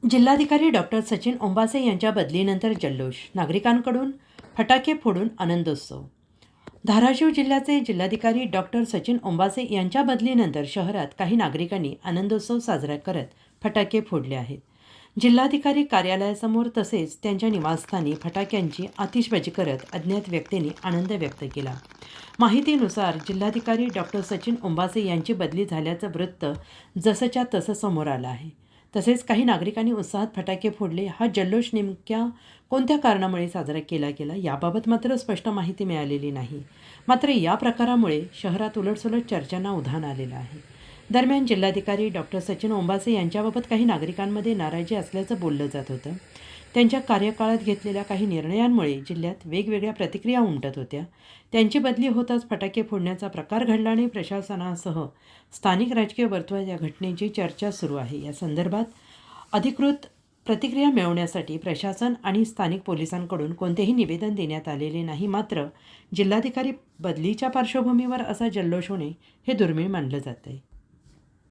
जिल्हाधिकारी डॉक्टर सचिन ओंबासे यांच्या बदलीनंतर जल्लोष, नागरिकांकडून फटाके फोडून आनंदोत्सव. धाराशिव जिल्ह्याचे जिल्हाधिकारी डॉक्टर सचिन ओंबासे यांच्या बदलीनंतर शहरात काही नागरिकांनी आनंदोत्सव साजरा करत फटाके फोडले आहेत. जिल्हाधिकारी कार्यालयासमोर तसेच त्यांच्या निवासस्थानी फटाक्यांची आतिषबाजी करत अज्ञात व्यक्तींनी आनंद व्यक्त केला. माहितीनुसार जिल्हाधिकारी डॉक्टर सचिन ओंबासे यांची बदली झाल्याचं वृत्त जसंच्या तसं समोर आलं आहे. तसेच काही नागरिकांनी उत्साहात फटाके फोडले. हा जल्लोष नेमक्या कोणत्या कारणामुळे साजरा केला गेला याबाबत मात्र स्पष्ट माहिती मिळालेली नाही. मात्र या प्रकारामुळे शहरात उलटसुलट चर्चांना उधाण आलेलं आहे. दरम्यान जिल्हाधिकारी डॉक्टर सचिन ओंबासे यांच्याबाबत काही नागरिकांमध्ये नाराजी असल्याचं बोललं जात होतं. त्यांच्या कार्यकाळात घेतलेल्या काही निर्णयांमुळे जिल्ह्यात वेगवेगळ्या प्रतिक्रिया उमटत होत्या. त्यांची बदली होताच फटाके फोडण्याचा प्रकार घडल्याने प्रशासनासह स्थानिक राजकीय वर्तुळात या घटनेची चर्चा सुरू आहे. या संदर्भात अधिकृत प्रतिक्रिया मिळवण्यासाठी प्रशासन आणि स्थानिक पोलिसांकडून कोणतेही निवेदन देण्यात आलेले नाही. मात्र जिल्हाधिकारी बदलीच्या पार्श्वभूमीवर असा जल्लोष होणे हे दुर्मिळ मानलं जात आहे.